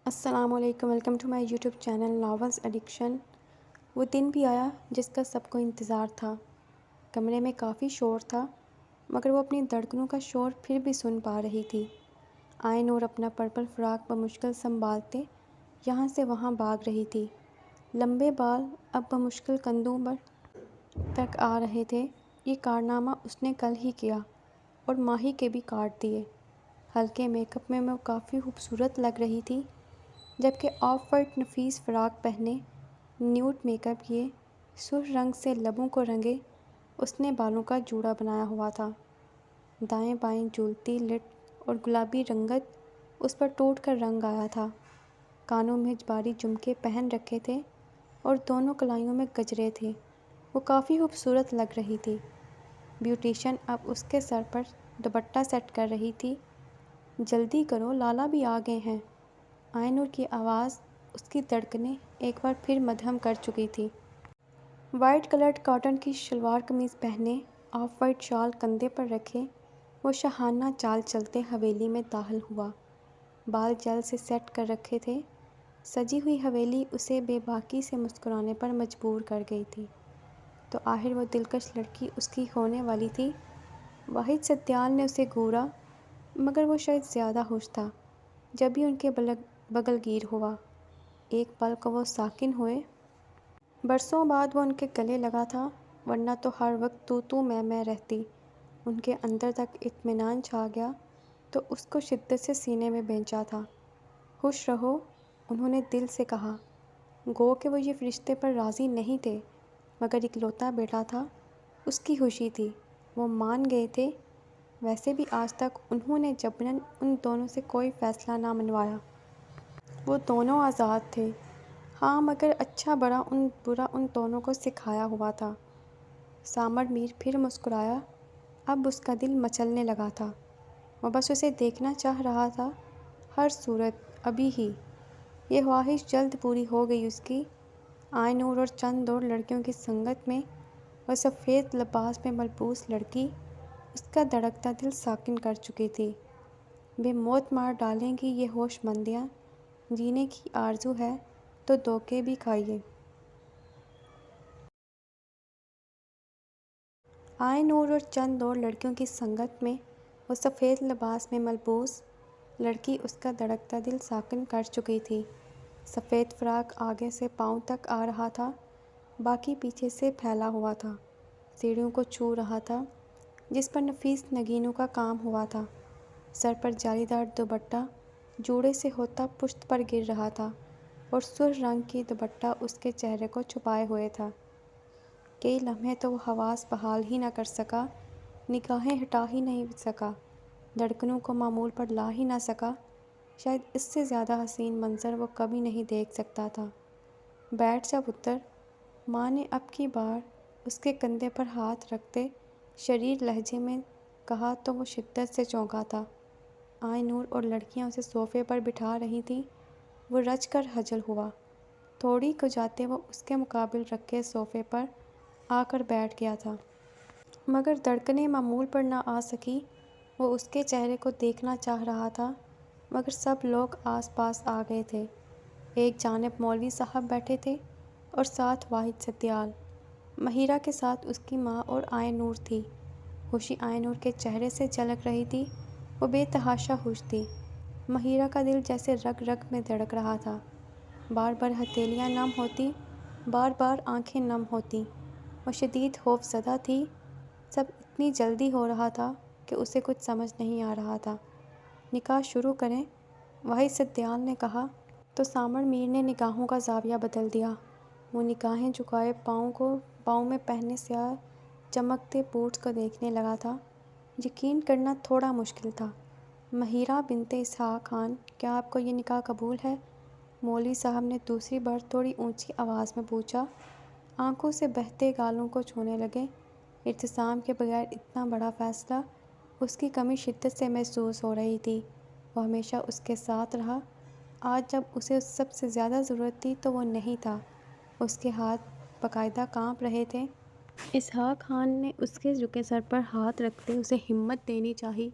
السلام علیکم، welcome to my YouTube channel novels addiction. وہ دن بھی آیا جس کا سب کو انتظار تھا۔ کمرے میں کافی شور تھا مگر وہ اپنی دھڑکنوں کا شور پھر بھی سن پا رہی تھی۔ آئے نور اپنا پرپل فراق بمشکل سنبھالتے یہاں سے وہاں بھاگ رہی تھی۔ لمبے بال اب بمشکل کندھوں پر تک آ رہے تھے۔ یہ کارنامہ اس نے کل ہی کیا اور ماہی کے بھی کاٹ دیے۔ ہلکے میک اپ میں وہ کافی خوبصورت لگ رہی تھی، جبکہ آف وائٹ نفیس فراق پہنے، نیوڈ میک اپ کیے، سرخ رنگ سے لبوں کو رنگے، اس نے بالوں کا جوڑا بنایا ہوا تھا۔ دائیں بائیں جھولتی لٹ اور گلابی رنگت اس پر ٹوٹ کر رنگ آیا تھا۔ کانوں میں اجباری جھمکے پہن رکھے تھے اور دونوں کلائیوں میں گجرے تھے۔ وہ کافی خوبصورت لگ رہی تھی۔ بیوٹیشین اب اس کے سر پر دوپٹہ سیٹ کر رہی تھی۔ جلدی کرو، لالا بھی آ گئے ہیں۔ آئے نور کی آواز اس کی دھڑکنیں ایک بار پھر مدھم کر چکی تھی۔ وائٹ کلرڈ کاٹن کی شلوار قمیض پہنے، آف وائٹ شال کندھے پر رکھے، وہ شاہانہ چال چلتے حویلی میں داخل ہوا۔ بال جل سے سیٹ کر رکھے تھے۔ سجی ہوئی حویلی اسے بے باکی سے مسکرانے پر مجبور کر گئی تھی۔ تو آخر وہ دلکش لڑکی اس کی ہونے والی تھی۔ واحد ستیال نے اسے گھورا، مگر وہ شاید زیادہ خوش تھا جب بھی ان کے بغل گیر ہوا۔ ایک پل کو وہ ساکن ہوئے۔ برسوں بعد وہ ان کے گلے لگا تھا، ورنہ تو ہر وقت تو میں رہتی۔ ان کے اندر تک اطمینان چھا گیا تو اس کو شدت سے سینے میں بھینچا تھا۔ خوش رہو، انہوں نے دل سے کہا۔ گو کہ وہ یہ رشتے پر راضی نہیں تھے، مگر اکلوتا بیٹا تھا، اس کی خوشی تھی، وہ مان گئے تھے۔ ویسے بھی آج تک انہوں نے جبراً ان دونوں سے کوئی فیصلہ نہ منوایا۔ وہ دونوں آزاد تھے۔ ہاں، مگر اچھا برا ان دونوں کو سکھایا ہوا تھا۔ سامر میر پھر مسکرایا۔ اب اس کا دل مچلنے لگا تھا۔ وہ بس اسے دیکھنا چاہ رہا تھا، ہر صورت، ابھی ہی۔ یہ خواہش جلد پوری ہو گئی اس کی۔ آئے نور اور چند اور لڑکیوں کی سنگت میں وہ سفید لباس میں ملبوس لڑکی اس کا دھڑکتا دل ساکن کر چکی تھی۔ بے موت مار ڈالیں گی یہ ہوش مندیاں، جینے کی آرزو ہے تو دھوکے بھی کھائیے۔ آئے نور اور چند اور لڑکیوں کی سنگت میں وہ سفید لباس میں ملبوس لڑکی اس کا دھڑکتا دل ساکن کر چکی تھی۔ سفید فراق آگے سے پاؤں تک آ رہا تھا، باقی پیچھے سے پھیلا ہوا تھا، سیڑھیوں کو چھو رہا تھا جس پر نفیس نگینوں کا کام ہوا تھا۔ سر پر جالی دار دوپٹہ جوڑے سے ہوتا پشت پر گر رہا تھا اور سرخ رنگ کی دوپٹہ اس کے چہرے کو چھپائے ہوئے تھا۔ کئی لمحے تو وہ حواس بحال ہی نہ کر سکا، نگاہیں ہٹا ہی نہیں سکا، دھڑکنوں کو معمول پر لا ہی نہ سکا۔ شاید اس سے زیادہ حسین منظر وہ کبھی نہیں دیکھ سکتا تھا۔ بیٹھ جا پتر، ماں نے اب کی بار اس کے کندھے پر ہاتھ رکھتے شریر لہجے میں کہا تو وہ شدت سے چونکا تھا۔ آئے نور اور لڑکیاں اسے صوفے پر بٹھا رہی تھیں۔ وہ رج کر خجل ہوا۔ تھوڑی کو جاتے وہ اس کے مقابل رکھے صوفے پر آ کر بیٹھ گیا تھا، مگر دھڑکنیں معمول پر نہ آ سکی۔ وہ اس کے چہرے کو دیکھنا چاہ رہا تھا، مگر سب لوگ آس پاس آ گئے تھے۔ ایک جانب مولوی صاحب بیٹھے تھے اور ساتھ واحد ستیال۔ مہیرہ کے ساتھ اس کی ماں اور آئے نور تھی۔ خوشی آئے نور کے چہرے سے جھلک رہی تھی، وہ بے تحاشا خوش تھی۔ مہیرہ کا دل جیسے رگ رگ میں دھڑک رہا تھا۔ بار بار ہتھیلیاں نم ہوتی، بار بار آنکھیں نم ہوتیں۔ وہ شدید خوف زدہ تھی۔ سب اتنی جلدی ہو رہا تھا کہ اسے کچھ سمجھ نہیں آ رہا تھا۔ نکاح شروع کریں، واحد ستیال نے کہا تو سامر میر نے نگاہوں کا زاویہ بدل دیا۔ وہ نگاہیں جھکائے پاؤں میں پہنے سیاہ چمکتے بوٹس کو دیکھنے لگا تھا۔ یقین کرنا تھوڑا مشکل تھا۔ مہیرہ بنت اسحاق خان، کیا آپ کو یہ نکاح قبول ہے؟ مولوی صاحب نے دوسری بار تھوڑی اونچی آواز میں پوچھا۔ آنکھوں سے بہتے گالوں کو چھونے لگے۔ ارتسام کے بغیر اتنا بڑا فیصلہ، اس کی کمی شدت سے محسوس ہو رہی تھی۔ وہ ہمیشہ اس کے ساتھ رہا، آج جب اسے سب سے زیادہ ضرورت تھی تو وہ نہیں تھا۔ اس کے ہاتھ باقاعدہ کانپ رہے تھے۔ اسحاق خان نے اس کے جھکے سر پر ہاتھ رکھتے اسے ہمت دینی چاہی۔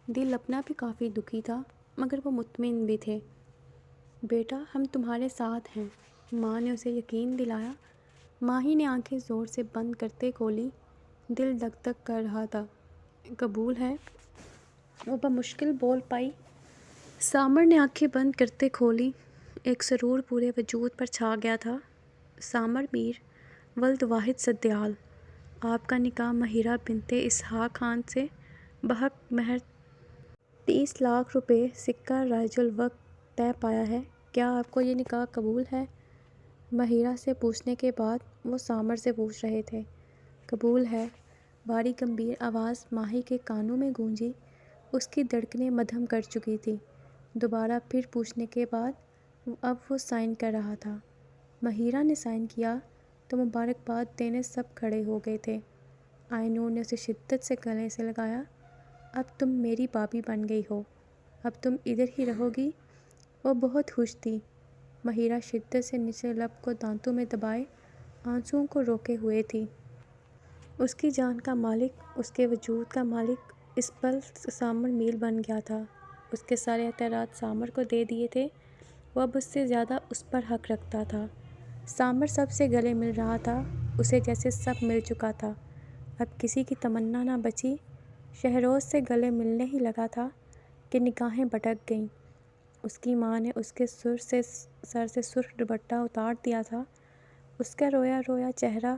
دل اپنا بھی کافی دکھی تھا، مگر وہ مطمئن بھی تھے۔ بیٹا ہم تمہارے ساتھ ہیں، ماں نے اسے یقین دلایا۔ ماہی نے آنکھیں زور سے بند کرتے کھولی، دل دھک دھک کر رہا تھا۔ قبول ہے، وہ بمشکل بول پائی۔ سامر نے آنکھیں بند کرتے کھولی، ایک سرور پورے وجود پر چھا گیا تھا۔ سامر میر، ولد واحد سدیال، آپ کا نکاح مہیرہ بنت اسحاق خان سے بحق مہر 30 لاکھ روپے سکہ رائج الوقت طے پایا ہے، کیا آپ کو یہ نکاح قبول ہے؟ مہیرہ سے پوچھنے کے بعد وہ سامر سے پوچھ رہے تھے۔ قبول ہے، بھاری گمبھیر آواز ماہی کے کانوں میں گونجی۔ اس کی دھڑکنیں مدھم کر چکی تھی۔ دوبارہ پھر پوچھنے کے بعد اب وہ سائن کر رہا تھا۔ مہیرہ نے سائن کیا تو مبارکباد دینے سب کھڑے ہو گئے تھے۔ آئی نور نے اسے شدت سے گلے سے لگایا۔ اب تم میری بابی بن گئی ہو، اب تم ادھر ہی رہو گی۔ وہ بہت خوش تھی۔ مہیرہ شدت سے نچلے لب کو دانتوں میں دبائے آنسوؤں کو روکے ہوئے تھی۔ اس کی جان کا مالک، اس کے وجود کا مالک اس پل سامر میل بن گیا تھا۔ اس کے سارے اختیارات سامر کو دے دیے تھے، وہ اب اس سے زیادہ اس پر حق رکھتا تھا۔ سامر سب سے گلے مل رہا تھا، اسے جیسے سب مل چکا تھا، اب کسی کی تمنا نہ بچی۔ شہروز سے گلے ملنے ہی لگا تھا کہ نگاہیں بھٹک گئیں۔ اس کی ماں نے اس کے سر سے سرخ دوپٹہ اتار دیا تھا۔ اس کا رویا رویا چہرہ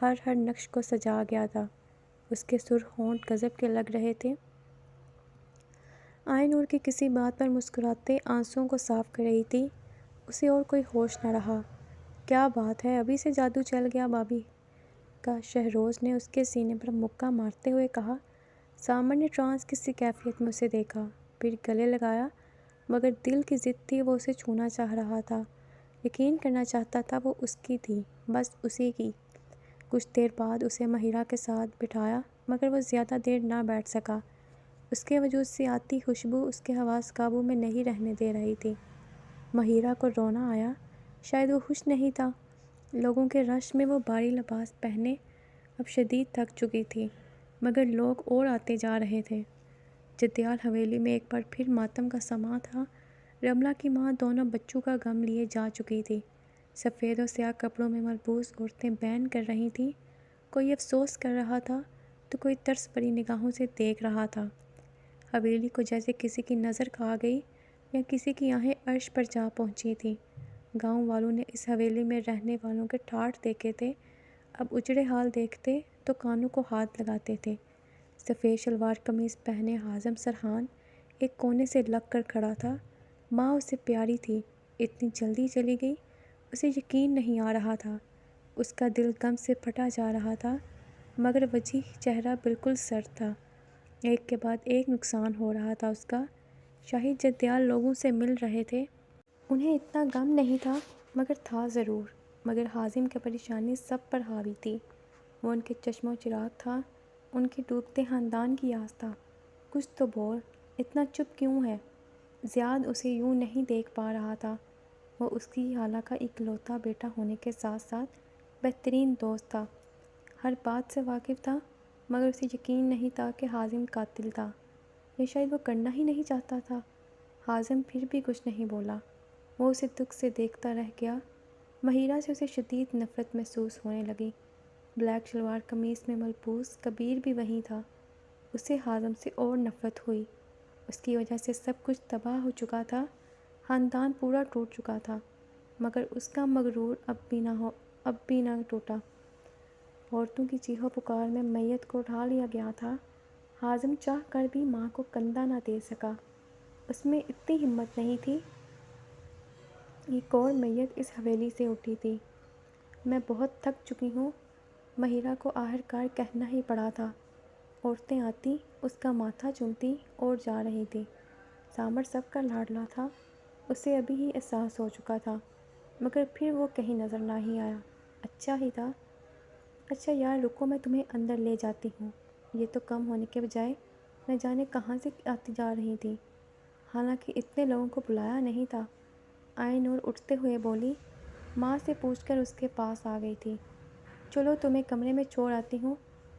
ہر نقش کو سجا گیا تھا۔ اس کے سرخ ہونٹ غضب کے لگ رہے تھے۔ آئی نور کی کسی بات پر مسکراتے آنسوؤں کو صاف کر رہی تھی۔ اسے اور کوئی ہوش نہ رہا۔ کیا بات ہے، ابھی سے جادو چل گیا بابی کا، شہروز نے اس کے سینے پر مکہ مارتے ہوئے کہا۔ سامر نے ٹرانس کی سی کیفیت میں اسے دیکھا، پھر گلے لگایا، مگر دل کی ضد تھی، وہ اسے چھونا چاہ رہا تھا، یقین کرنا چاہتا تھا وہ اس کی تھی، بس اسی کی۔ کچھ دیر بعد اسے مہیرہ کے ساتھ بٹھایا، مگر وہ زیادہ دیر نہ بیٹھ سکا۔ اس کے وجود سے آتی خوشبو اس کے حواس قابو میں نہیں رہنے دے رہی تھی۔ مہیرہ کو رونا آیا، شاید وہ خوش نہیں تھا۔ لوگوں کے رش میں وہ بھاری لباس پہنے اب شدید تھک چکی تھی، مگر لوگ اور آتے جا رہے تھے۔ جدیال حویلی میں ایک بار پھر ماتم کا سماں تھا۔ رملہ کی ماں دونوں بچوں کا غم لیے جا چکی تھی۔ سفید و سیاہ کپڑوں میں ملبوس عورتیں بین کر رہی تھیں، کوئی افسوس کر رہا تھا تو کوئی ترس بھری نگاہوں سے دیکھ رہا تھا۔ حویلی کو جیسے کسی کی نظر کھا گئی یا کسی کی آہیں عرش پر جا پہنچی تھیں۔ گاؤں والوں نے اس حویلی میں رہنے والوں کے ٹھاٹھ دیکھے تھے، اب اجڑے حال دیکھتے تو کانوں کو ہاتھ لگاتے تھے۔ سفید شلوار قمیض پہنے حازم سرحان ایک کونے سے لگ کر کھڑا تھا۔ ماں اسے پیاری تھی، اتنی جلدی چلی گئی، اسے یقین نہیں آ رہا تھا۔ اس کا دل غم سے پھٹا جا رہا تھا، مگر وجیح چہرہ بالکل سرد تھا۔ ایک کے بعد ایک نقصان ہو رہا تھا اس کا۔ شاہی جدیال لوگوں سے مل رہے تھے، انہیں اتنا غم نہیں تھا، مگر تھا ضرور۔ مگر حازم کی پریشانی سب پر حاوی تھی، وہ ان کے چشم و چراغ تھا، ان کے ڈوبتے خاندان کی آس تھا۔ کچھ تو بول، اتنا چپ کیوں ہے؟ زیاد اسے یوں نہیں دیکھ پا رہا تھا۔ وہ اس کی خالہ کا اکلوتا بیٹا ہونے کے ساتھ ساتھ بہترین دوست تھا، ہر بات سے واقف تھا، مگر اسے یقین نہیں تھا کہ حازم قاتل تھا، یا شاید وہ کرنا ہی نہیں چاہتا تھا۔ حازم پھر بھی کچھ نہیں بولا، وہ اسے دکھ سے دیکھتا رہ گیا۔ مہیرہ سے اسے شدید نفرت محسوس ہونے لگی۔ بلیک شلوار قمیض میں ملبوس کبیر بھی وہیں تھا۔ اسے حازم سے اور نفرت ہوئی، اس کی وجہ سے سب کچھ تباہ ہو چکا تھا، خاندان پورا ٹوٹ چکا تھا، مگر اس کا مغرور اب بھی نہ ٹوٹا۔ عورتوں کی چیخو پکار میں میت کو اٹھا لیا گیا تھا۔ حازم چاہ کر بھی ماں کو کندھا نہ دے سکا، اس میں اتنی ہمت نہیں تھی۔ ایک اور میت اس حویلی سے اٹھی تھی۔ میں بہت تھک چکی ہوں، مہیرہ کو آخرکار کہنا ہی پڑا تھا۔ عورتیں آتی، اس کا ماتھا چومتی اور جا رہی تھی۔ سامر سب کا لاڈلا تھا، اسے ابھی ہی احساس ہو چکا تھا، مگر پھر وہ کہیں نظر نہیں آیا۔ اچھا ہی تھا۔ اچھا یار رکو، میں تمہیں اندر لے جاتی ہوں۔ یہ تو کم ہونے کے بجائے نہ جانے کہاں سے آتی جا رہی تھی، حالانکہ اتنے لوگوں کو بلایا نہیں تھا۔ آئی نور اٹھتے ہوئے بولی، ماں سے پوچھ کر اس کے پاس آ گئی تھی۔ چلو تمہیں کمرے میں چھوڑ آتی ہوں،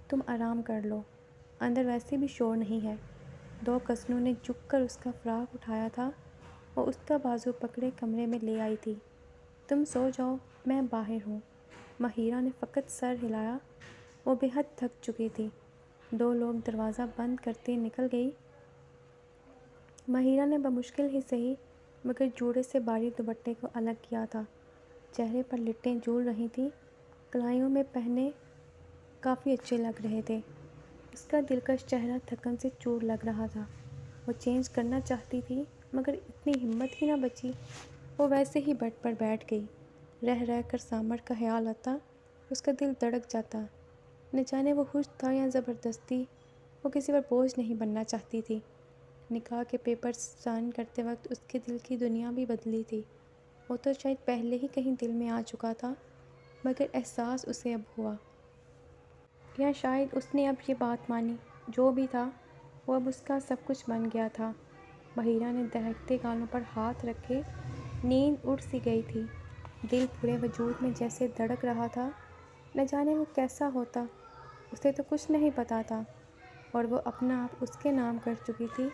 تم آرام کر لو، اندر ویسے بھی شور نہیں ہے۔ دو کزنوں نے جھک کر اس کا فراق اٹھایا تھا، وہ اس کا بازو پکڑے کمرے میں لے آئی تھی۔ تم سو جاؤ، میں باہر ہوں۔ مہیرہ نے فقط سر ہلایا۔ وہ بے حد تھک چکی تھی۔ 2 لوگ دروازہ بند کرتے نکل گئی۔ مہیرہ نے بمشکل ہی صحیح مگر جوڑے سے باری دوپٹے کو الگ کیا تھا۔ چہرے پر لٹیں جھول رہی تھیں، کلائیوں میں پہنے کافی اچھے لگ رہے تھے۔ اس کا دلکش چہرہ تھکن سے چور لگ رہا تھا۔ وہ چینج کرنا چاہتی تھی مگر اتنی ہمت ہی نہ بچی۔ وہ ویسے ہی بیڈ پر بیٹھ گئی۔ رہ رہ کر سامر کا خیال آتا، اس کا دل دھڑک جاتا۔ نہ جانے وہ خوش تھا یا زبردستی، وہ کسی پر بوجھ نہیں بننا چاہتی تھی۔ نکاح کے پیپرز سائن کرتے وقت اس کے دل کی دنیا بھی بدلی تھی۔ وہ تو شاید پہلے ہی کہیں دل میں آ چکا تھا مگر احساس اسے اب ہوا۔ یا شاید اس نے اب یہ بات مانی۔ جو بھی تھا وہ اب اس کا سب کچھ بن گیا تھا۔ مہیرہ نے دہکتے گالوں پر ہاتھ رکھے۔ نیند اڑ سی گئی تھی۔ دل پورے وجود میں جیسے دھڑک رہا تھا۔ نہ جانے وہ کیسا ہوتا، اسے تو کچھ نہیں پتا تھا، اور وہ اپنا آپ اس کے نام کر چکی تھی۔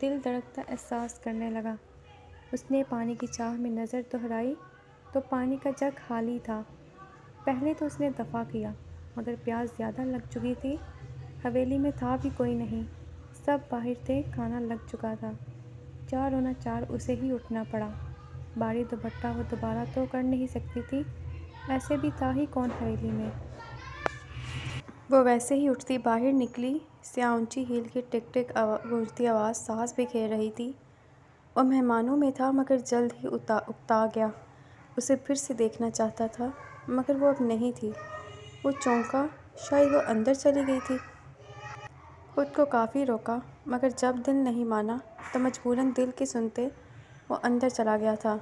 دل دھڑکتا احساس کرنے لگا۔ اس نے پانی کی چاہ میں نظر دہرائی تو پانی کا جگ خالی تھا۔ پہلے تو اس نے دفع کیا مگر پیاس زیادہ لگ چکی تھی۔ حویلی میں تھا بھی کوئی نہیں، سب باہر تھے، کھانا لگ چکا تھا۔ 4 اسے ہی اٹھنا پڑا۔ باری دوپٹہ وہ دوبارہ تو کر نہیں سکتی تھی، ایسے بھی تھا ہی کون حویلی میں۔ وہ ویسے ہی اٹھتی باہر نکلی۔ سیاہ اونچی ہیل کی ٹک ٹک گونجتی آواز سانس بکھیر رہی تھی۔ وہ مہمانوں میں تھا مگر جلد ہی اکتا گیا۔ اسے پھر سے دیکھنا چاہتا تھا مگر وہ اب نہیں تھی۔ وہ چونکا، شاید وہ اندر چلی گئی تھی۔ خود کو کافی روکا مگر جب دل نہیں مانا تو مجبوراً دل کی سنتے وہ اندر چلا گیا تھا۔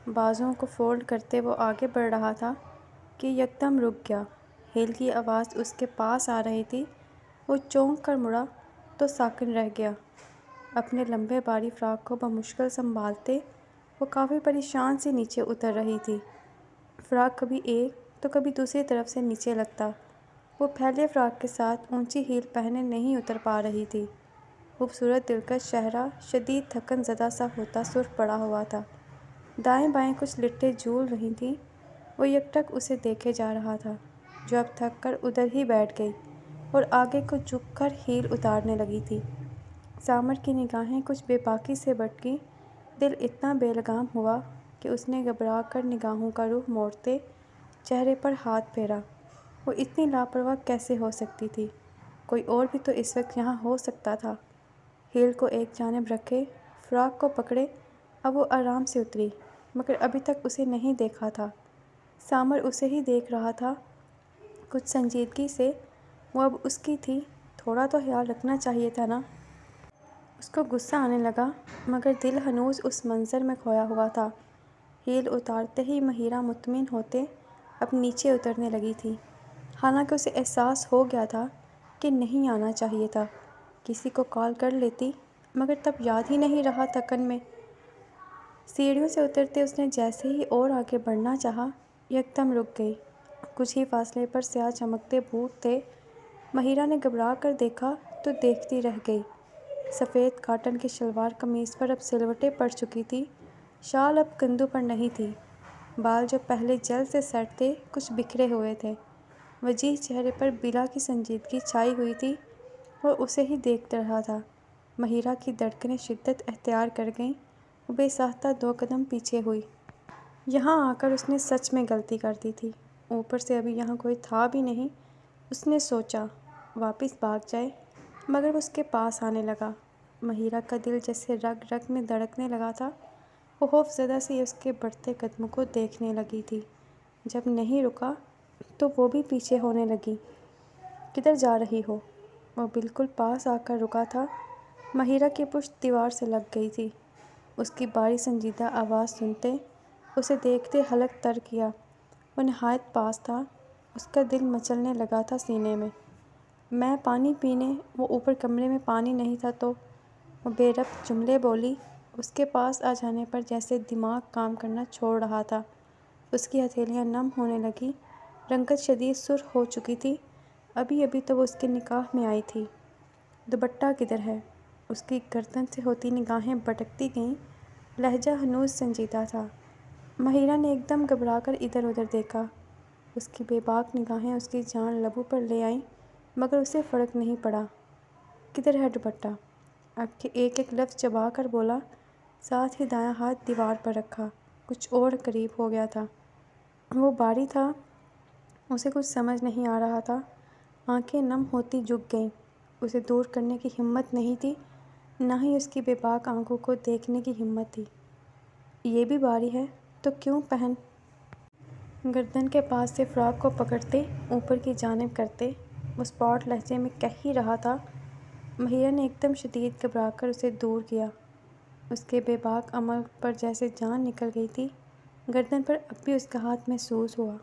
بازوؤں کو فولڈ کرتے وہ آگے بڑھ رہا تھا کہ یکدم رک گیا۔ ہیل کی آواز اس کے پاس آ رہی تھی۔ وہ چونک کر مڑا تو ساکن رہ گیا۔ اپنے لمبے باری فراق کو بمشکل سنبھالتے وہ کافی پریشان سی نیچے اتر رہی تھی۔ فراق کبھی ایک تو کبھی دوسری طرف سے نیچے لگتا۔ وہ پھیلے فراق کے ساتھ اونچی ہیل پہنے نہیں اتر پا رہی تھی۔ خوبصورت دلکش چہرہ شدید تھکن زدہ سا ہوتا سرخ پڑا ہوا تھا۔ دائیں بائیں کچھ لٹیں جھول رہی تھیں۔ وہ یکٹک اسے دیکھے جا رہا تھا جو اب تھک کر ادھر ہی بیٹھ گئی اور آگے کو جھک کر ہیل اتارنے لگی تھی۔ سامر کی نگاہیں کچھ بے باکی سے بھٹکیں۔ دل اتنا بے لگام ہوا کہ اس نے گھبرا کر نگاہوں کا رخ موڑتے چہرے پر ہاتھ پھیرا۔ وہ اتنی لاپرواہ کیسے ہو سکتی تھی؟ کوئی اور بھی تو اس وقت یہاں ہو سکتا تھا۔ ہیل کو ایک جانب رکھے، فراق کو پکڑے، اب وہ آرام سے اتری مگر ابھی تک اسے نہیں دیکھا تھا۔ سامر اسے ہی دیکھ رہا تھا کچھ سنجیدگی سے۔ وہ اب اس کی تھی، تھوڑا تو خیال رکھنا چاہیے تھا نا۔ اس کو غصہ آنے لگا مگر دل ہنوز اس منظر میں کھویا ہوا تھا۔ ہیل اتارتے ہی مہیرہ مطمئن ہوتے اب نیچے اترنے لگی تھی۔ حالانکہ اسے احساس ہو گیا تھا کہ نہیں آنا چاہیے تھا، کسی کو کال کر لیتی مگر تب یاد ہی نہیں رہا تھکن میں۔ سیڑھیوں سے اترتے اس نے جیسے ہی اور آگے بڑھنا چاہا، یکدم رک گئی۔ کچھ ہی فاصلے پر سیاہ چمکتے بوٹ تھے۔ مہیرہ نے گھبرا کر دیکھا تو دیکھتی رہ گئی۔ سفید کاٹن کی شلوار قمیص پر اب سلوٹیں پڑ چکی تھی۔ شال اب کندھوں پر نہیں تھی۔ بال جو پہلے جیل سے سیٹ تھے کچھ بکھرے ہوئے تھے۔ وجیح چہرے پر بلا کی سنجیدگی چھائی ہوئی تھی۔ وہ اسے ہی دیکھ رہا تھا۔ مہیرہ کی دھڑکنیں شدت اختیار کر گئیں۔ وہ بے ساختہ 2 قدم پیچھے ہوئی۔ یہاں آ کر اس نے سچ میں غلطی کر دی تھی۔ اوپر سے ابھی یہاں کوئی تھا بھی نہیں۔ اس نے سوچا واپس بھاگ جائے مگر وہ اس کے پاس آنے لگا۔ مہیرہ کا دل جیسے رگ رگ میں دھڑکنے لگا تھا۔ وہ خوف زدہ سی اس کے بڑھتے قدموں کو دیکھنے لگی تھی۔ جب نہیں رکا تو وہ بھی پیچھے ہونے لگی۔ کدھر جا رہی ہو؟ وہ بالکل پاس آ کر رکا تھا۔ مہیرہ کی پشت دیوار سے لگ گئی تھی۔ اس کی باری سنجیدہ آواز سنتے اسے دیکھتے حلق تر کیا۔ وہ نہایت پاس تھا۔ اس کا دل مچلنے لگا تھا سینے میں۔ میں پانی پینے، وہ اوپر کمرے میں پانی نہیں تھا تو وہ بے ربط جملے بولی۔ اس کے پاس آ جانے پر جیسے دماغ کام کرنا چھوڑ رہا تھا۔ اس کی ہتھیلیاں نم ہونے لگیں، رنگت شدید سرخ ہو چکی تھی۔ ابھی ابھی تو وہ اس کے نکاح میں آئی تھی۔ دوپٹہ کدھر ہے؟ اس کی گردن سے ہوتی نگاہیں بھٹکتی گئیں لہجہ ہنوز سنجیدہ تھا۔ مہیرہ نے ایک دم گھبرا کر ادھر ادھر دیکھا۔ اس کی بے باک نگاہیں اس کی جان لبوں پر لے آئیں، مگر اسے فرق نہیں پڑا۔ کدھر ہے دوپٹہ؟ اب کے ایک ایک لفظ چبا کر بولا، ساتھ ہی دایاں ہاتھ دیوار پر رکھا۔ کچھ اور قریب ہو گیا تھا۔ وہ باری تھا، اسے کچھ سمجھ نہیں آ رہا تھا۔ آنکھیں نم ہوتی جھک گئیں۔ اسے دور کرنے کی ہمت نہیں تھی، نہ ہی اس کی بے باک آنکھوں کو دیکھنے کی ہمت تھی۔ یہ بھی باری ہے تو کیوں پہن؟ گردن کے پاس سے فراق کو پکڑتے اوپر کی جانب کرتے وہ اسپاٹ لہجے میں کہہ ہی رہا تھا۔ مہیرہ نے ایک دم شدید گھبرا کر اسے دور کیا۔ اس کے بے باک عمل پر جیسے جان نکل گئی تھی۔ گردن پر اب بھی اس کا ہاتھ محسوس ہوا۔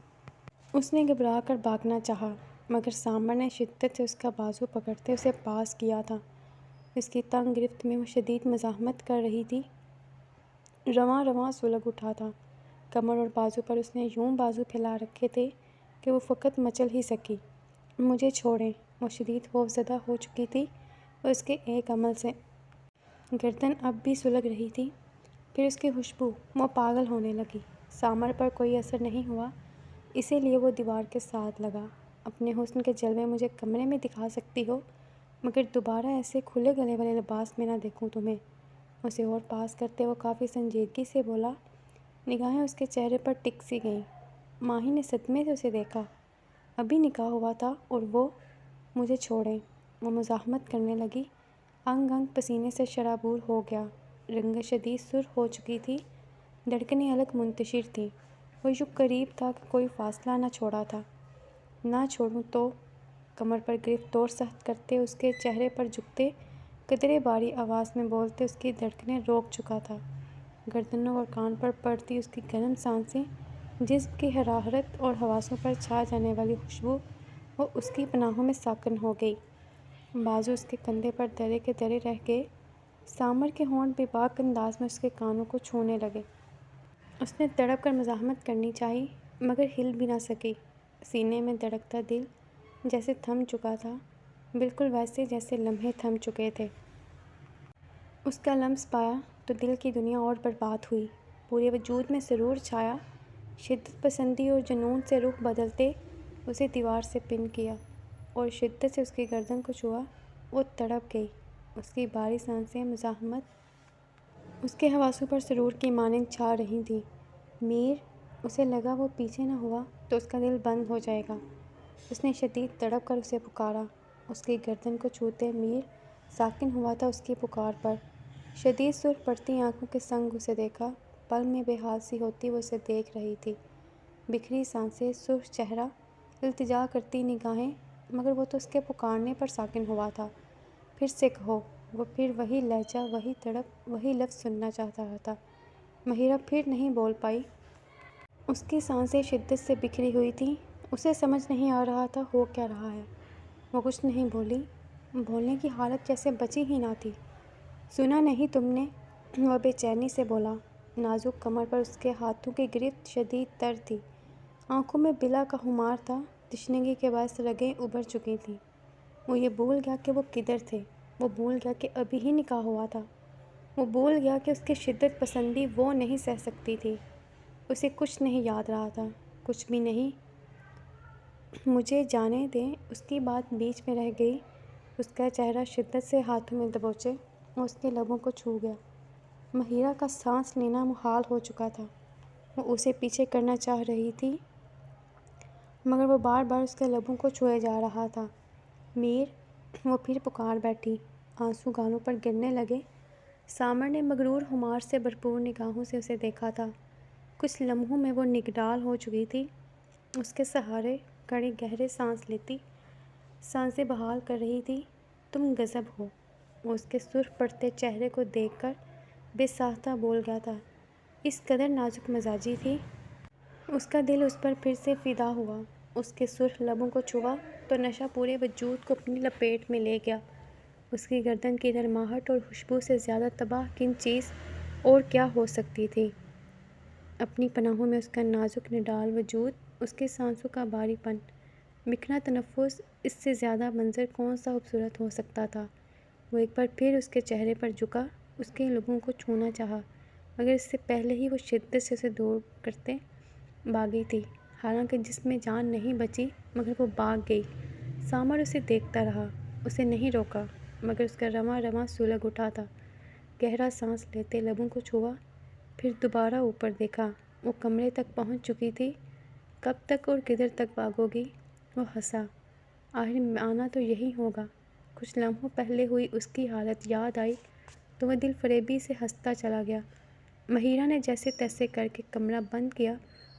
اس نے گھبرا کر بھاگنا چاہا، مگر سامر نے شدت سے اس کا بازو پکڑتے اسے پاس کیا تھا۔ اس کی تنگ گرفت میں وہ شدید مزاحمت کر رہی تھی۔ رواں رواں سلگ اٹھا تھا۔ کمر اور بازو پر اس نے یوں بازو پھیلا رکھے تھے کہ وہ فقط مچل ہی سکی۔ مجھے چھوڑیں۔ وہ شدید خوف زدہ ہو چکی تھی اس کے ایک عمل سے۔ گردن اب بھی سلگ رہی تھی۔ پھر اس کی خوشبو، وہ پاگل ہونے لگی۔ سامر پر کوئی اثر نہیں ہوا، اسی لیے وہ دیوار کے ساتھ لگا۔ اپنے حسن کے جلوے مجھے کمرے میں دکھا سکتی ہو، مگر دوبارہ ایسے کھلے گلے والے لباس میں نہ دیکھوں تمہیں۔ اسے اور پاس کرتے وہ کافی سنجیدگی سے بولا۔ نگاہیں اس کے چہرے پر ٹک سی گئیں۔ ماہی نے صدمے سے اسے دیکھا۔ ابھی نکاح ہوا تھا اور وہ، مجھے چھوڑیں۔ وہ مزاحمت کرنے لگی۔ انگ انگ پسینے سے شرابور ہو گیا۔ رنگت شدید سرخ ہو چکی تھی۔ دھڑکنیں الگ منتشر تھیں۔ وہ یوں قریب تھا کہ کوئی فاصلہ نہ چھوڑا تھا۔ نہ چھوڑوں تو؟ کمر پر گرفت اور سخت کرتے اس کے چہرے پر جھکتے قدرے باری آواز میں بولتے اس کی دھڑکنیں روک چکا تھا۔ گردنوں اور کان پر پڑتی اس کی گرم سانسیں، جسم کی حرارت اور حواسوں پر چھا جانے والی خوشبو، وہ اس کی پناہوں میں ساکن ہو گئی۔ بازو اس کے کندھے پر درے کے درے رہ گئے۔ سامر کے ہونٹ بے باک انداز میں اس کے کانوں کو چھونے لگے۔ اس نے تڑپ کر مزاحمت کرنی چاہی، مگر ہل بھی نہ سکی۔ سینے میں دھڑکتا دل جیسے تھم چکا تھا، بالکل ویسے جیسے لمحے تھم چکے تھے۔ اس کا لمس پایا تو دل کی دنیا اور برباد ہوئی۔ پورے وجود میں سرور چھایا۔ شدت پسندی اور جنون سے رخ بدلتے اسے دیوار سے پن کیا اور شدت سے اس کی گردن کو چھوا۔ وہ تڑپ گئی۔ اس کی بھاری سانسیں مزاحمت اس کے حواسوں پر سرور کی مانند چھا رہی تھیں۔ میر! اسے لگا وہ پیچھے نہ ہوا تو اس کا دل بند ہو جائے گا۔ اس نے شدید تڑپ کر اسے پکارا۔ اس کی گردن کو چھوتے میر ساکن ہوا تھا اس کی پکار پر۔ شدید سرخ پڑتی آنکھوں کے سنگ اسے دیکھا۔ پل میں بے حال سی ہوتی وہ اسے دیکھ رہی تھی۔ بکھری سانسیں، سرخ چہرہ، التجا کرتی نگاہیں، مگر وہ تو اس کے پکارنے پر ساکن ہوا تھا۔ پھر سے کہو۔ وہ پھر وہی لہجہ، وہی تڑپ، وہی لفظ سننا چاہتا تھا۔ مہیرہ پھر نہیں بول پائی۔ اس کی سانسیں شدت سے بکھری ہوئی تھیں۔ اسے سمجھ نہیں آ رہا تھا ہو کیا رہا ہے۔ وہ کچھ نہیں بولی۔ بولنے کی حالت جیسے بچی ہی نہ تھی۔ سنا نہیں تم نے؟ وہ بے چینی سے بولا۔ نازک کمر پر اس کے ہاتھوں کی گرفت شدید تر تھی۔ آنکھوں میں بلا کا خمار تھا۔ تشنگی کے باعث رگیں ابھر چکی تھیں۔ وہ یہ بھول گیا کہ وہ کدھر تھے۔ وہ بھول گیا کہ ابھی ہی نکاح ہوا تھا۔ وہ بھول گیا کہ اس کی شدت پسندی وہ نہیں سہ سکتی تھی۔ اسے کچھ نہیں یاد رہا تھا، کچھ بھی نہیں۔ مجھے جانے دیں۔ اس کی بات بیچ میں رہ گئی۔ اس کا چہرہ شدت سے ہاتھوں میں دبوچے اور اس کے لبوں کو چھو گیا۔ مہیرہ کا سانس لینا محال ہو چکا تھا۔ وہ اسے پیچھے کرنا چاہ رہی تھی، مگر وہ بار بار اس کے لبوں کو چھوئے جا رہا تھا۔ میر! وہ پھر پکار بیٹھی۔ آنسو گالوں پر گرنے لگے۔ سامر نے مغرور خمار سے بھرپور نگاہوں سے اسے دیکھا تھا۔ کچھ لمحوں میں وہ نگڈال ہو چکی تھی۔ اس کے سہارے کڑی گہرے سانس لیتی، سانسیں بحال کر رہی تھی۔ تم غضب ہو۔ وہ اس کے سرخ پڑتے چہرے کو دیکھ کر بے ساختہ بول گیا تھا۔ اس قدر نازک مزاجی تھی۔ اس کا دل اس پر پھر سے فدا ہوا۔ اس کے سرخ لبوں کو چھوا تو نشہ پورے وجود کو اپنی لپیٹ میں لے گیا۔ اس کی گردن کی نرماہٹ اور خوشبو سے زیادہ تباہ کن چیز اور کیا ہو سکتی تھی؟ اپنی پناہوں میں اس کا نازک نڈال وجود، اس کی سانسوں کا بھاری پن، بکھرا تنفس، اس سے زیادہ منظر کون سا خوبصورت ہو سکتا تھا؟ وہ ایک بار پھر اس کے چہرے پر جھکا، اس کے لبوں کو چھونا چاہا، مگر اس سے پہلے ہی وہ شدت سے اسے دور کرتے بھاگ گئی تھی۔ حالانکہ جس میں جان نہیں بچی مگر وہ بھاگ گئی۔ سامر اسے دیکھتا رہا، اسے نہیں روکا، مگر اس کا رواں رواں سلگ اٹھا تھا۔ گہرا سانس لیتے لبوں کو چھوا، پھر دوبارہ اوپر دیکھا۔ وہ کمرے تک پہنچ چکی تھی۔ کب تک اور کدھر تک بھاگو گی؟ وہ ہنسا۔ آخر آنا تو یہی ہوگا۔ کچھ لمحوں پہلے ہوئی اس کی حالت یاد آئی تو وہ دل فریبی سے ہنستا چلا گیا۔ مہیرہ نے جیسے تیسے کر کے کمرہ بند کیا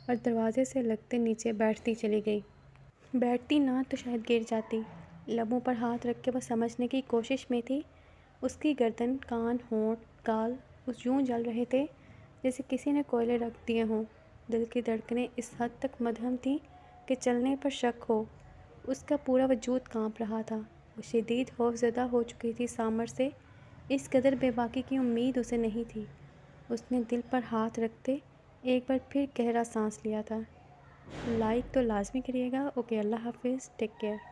اور دروازے سے لگتے نیچے بیٹھتی چلی گئی۔ بیٹھتی نہ تو شاید گر جاتی۔ لبوں پر ہاتھ رکھ کے وہ سمجھنے کی کوشش میں تھی۔ اس کی گردن، کان، ہونٹ، گال اس یوں جل رہے تھے جیسے کسی نے کوئلے رکھ دیے ہوں۔ دل کی دھڑکنیں اس حد تک مدھم تھیں کہ چلنے پر شک ہو۔ اس کا پورا وجود کانپ رہا تھا۔ وہ شدید خوفزدہ ہو چکی تھی سامر سے۔ اس قدر بے باکی کی امید اسے نہیں تھی۔ اس نے دل پر ہاتھ رکھتے ایک بار پھر گہرا سانس لیا تھا۔ لائک تو لازمی کریے گا۔ اوکے، اللہ حافظ، ٹیک کیئر۔